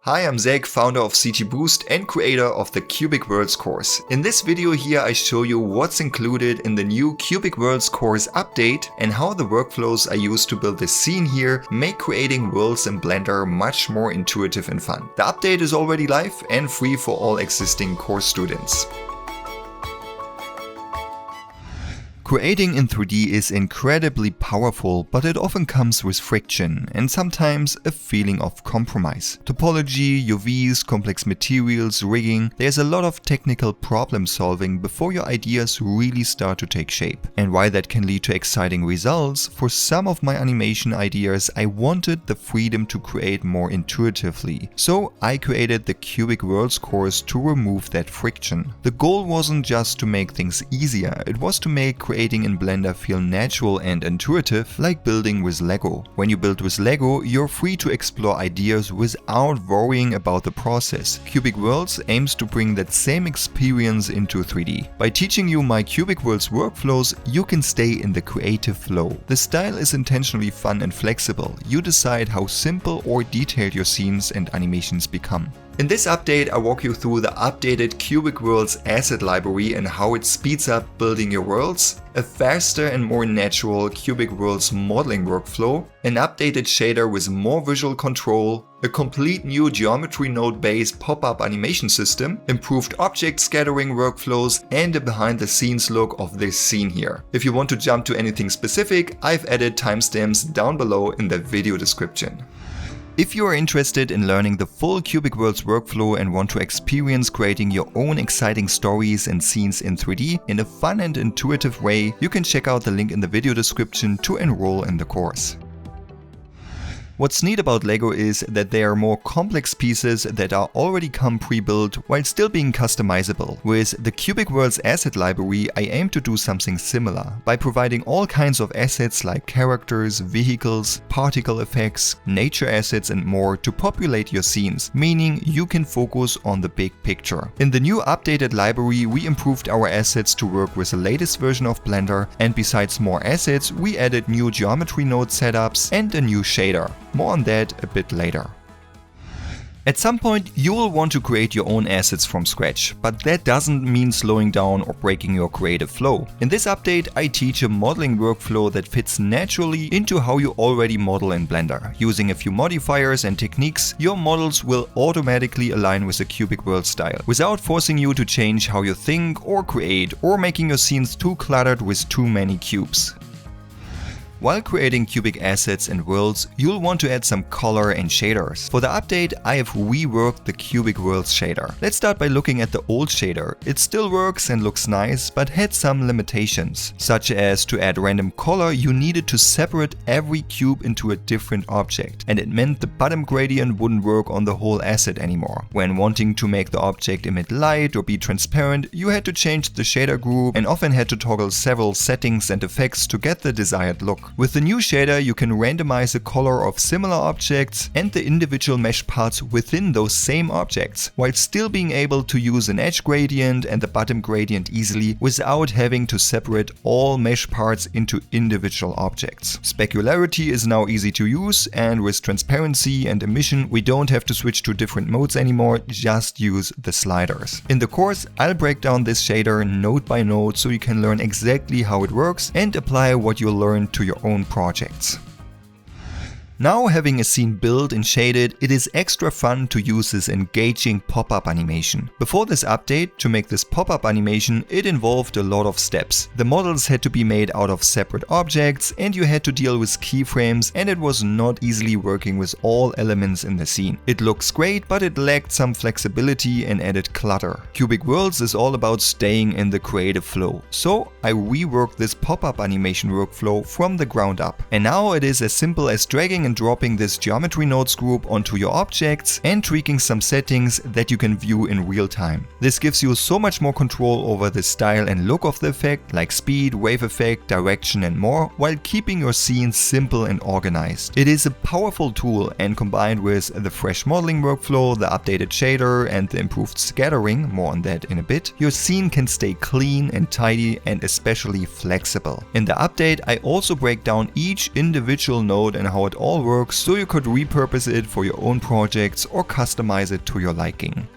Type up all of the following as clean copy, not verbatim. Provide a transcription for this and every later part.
Hi, I'm Zach, founder of CG Boost and creator of the Cubic Worlds course. In this video here I show you what's included in the new Cubic Worlds course update and how the workflows I use to build this scene here make creating worlds in Blender much more intuitive and fun. The update is already live and free for all existing course students. Creating in 3D is incredibly powerful, but it often comes with friction and sometimes a feeling of compromise. Topology, UVs, complex materials, rigging, there's a lot of technical problem solving before your ideas really start to take shape. And while that can lead to exciting results, for some of my animation ideas I wanted the freedom to create more intuitively. So I created the Cubic Worlds course to remove that friction. The goal wasn't just to make things easier, it was to make creating in Blender feel natural and intuitive, like building with Lego. When you build with Lego, you're free to explore ideas without worrying about the process. Cubic Worlds aims to bring that same experience into 3D. By teaching you my Cubic Worlds workflows, you can stay in the creative flow. The style is intentionally fun and flexible. You decide how simple or detailed your scenes and animations become. In this update, I walk you through the updated Cubic Worlds asset library and how it speeds up building your worlds, a faster and more natural Cubic Worlds modeling workflow, an updated shader with more visual control, a complete new geometry node-based pop-up animation system, improved object scattering workflows, and a behind-the-scenes look of this scene here. If you want to jump to anything specific, I've added timestamps down below in the video description. If you are interested in learning the full Cubic Worlds workflow and want to experience creating your own exciting stories and scenes in 3D in a fun and intuitive way, you can check out the link in the video description to enroll in the course. What's neat about Lego is that there are more complex pieces that are already come pre-built while still being customizable. With the Cubic Worlds asset library, I aim to do something similar by providing all kinds of assets like characters, vehicles, particle effects, nature assets and more to populate your scenes, meaning you can focus on the big picture. In the new updated library, we improved our assets to work with the latest version of Blender, and besides more assets, we added new geometry node setups and a new shader. More on that a bit later. At some point you will want to create your own assets from scratch, but that doesn't mean slowing down or breaking your creative flow. In this update I teach a modeling workflow that fits naturally into how you already model in Blender. Using a few modifiers and techniques, your models will automatically align with the Cubic Worlds style, without forcing you to change how you think or create, or making your scenes too cluttered with too many cubes. While creating cubic assets and worlds, you'll want to add some color and shaders. For the update, I have reworked the Cubic Worlds shader. Let's start by looking at the old shader. It still works and looks nice, but had some limitations. Such as to add random color, you needed to separate every cube into a different object, and it meant the bottom gradient wouldn't work on the whole asset anymore. When wanting to make the object emit light or be transparent, you had to change the shader group and often had to toggle several settings and effects to get the desired look. With the new shader you can randomize the color of similar objects and the individual mesh parts within those same objects, while still being able to use an edge gradient and the bottom gradient easily without having to separate all mesh parts into individual objects. Specularity is now easy to use, and with transparency and emission we don't have to switch to different modes anymore, just use the sliders. In the course I'll break down this shader node by node so you can learn exactly how it works and apply what you learned to your own projects. Now having a scene built and shaded, it is extra fun to use this engaging pop-up animation. Before this update, to make this pop-up animation, it involved a lot of steps. The models had to be made out of separate objects and you had to deal with keyframes, and it was not easily working with all elements in the scene. It looks great, but it lacked some flexibility and added clutter. Cubic Worlds is all about staying in the creative flow, so I reworked this pop-up animation workflow from the ground up. And now it is as simple as dragging and dropping this geometry nodes group onto your objects and tweaking some settings that you can view in real time. This gives you so much more control over the style and look of the effect, like speed, wave effect, direction and more, while keeping your scene simple and organized. It is a powerful tool, and combined with the fresh modeling workflow, the updated shader and the improved scattering, more on that in a bit, your scene can stay clean and tidy and especially flexible. In the update I also break down each individual node and how it all all works, so you could repurpose it for your own projects or customize it to your liking.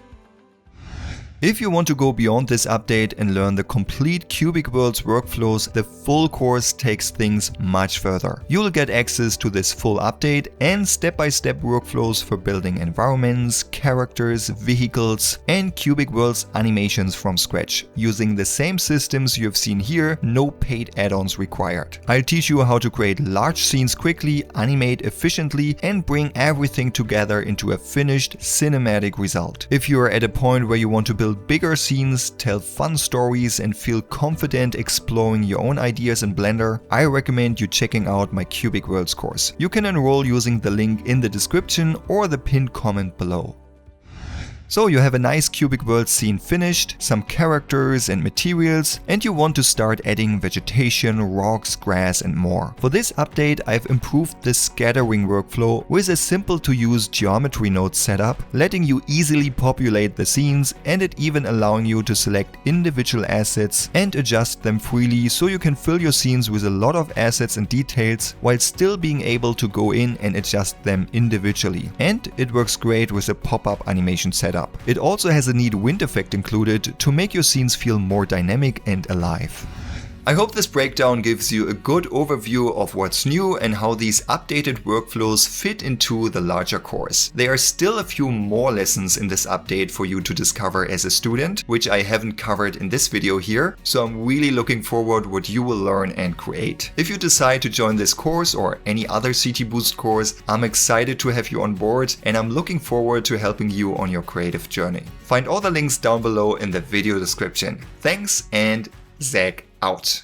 If you want to go beyond this update and learn the complete Cubic Worlds workflows, the full course takes things much further. You'll get access to this full update and step-by-step workflows for building environments, characters, vehicles, and Cubic Worlds animations from scratch, using the same systems you have seen here, no paid add-ons required. I'll teach you how to create large scenes quickly, animate efficiently, and bring everything together into a finished cinematic result. If you are at a point where you want to build bigger scenes, tell fun stories, and feel confident exploring your own ideas in Blender, I recommend you checking out my Cubic Worlds course. You can enroll using the link in the description or the pinned comment below. So you have a nice Cubic Worlds scene finished, some characters and materials, and you want to start adding vegetation, rocks, grass and more. For this update I've improved the scattering workflow with a simple to use geometry node setup, letting you easily populate the scenes and it even allowing you to select individual assets and adjust them freely, so you can fill your scenes with a lot of assets and details while still being able to go in and adjust them individually. And it works great with a pop-up animation setup. It also has a neat wind effect included to make your scenes feel more dynamic and alive. I hope this breakdown gives you a good overview of what's new and how these updated workflows fit into the larger course. There are still a few more lessons in this update for you to discover as a student, which I haven't covered in this video here, so I'm really looking forward to what you will learn and create. If you decide to join this course or any other CT Boost course, I'm excited to have you on board and I'm looking forward to helping you on your creative journey. Find all the links down below in the video description. Thanks, and Zach out.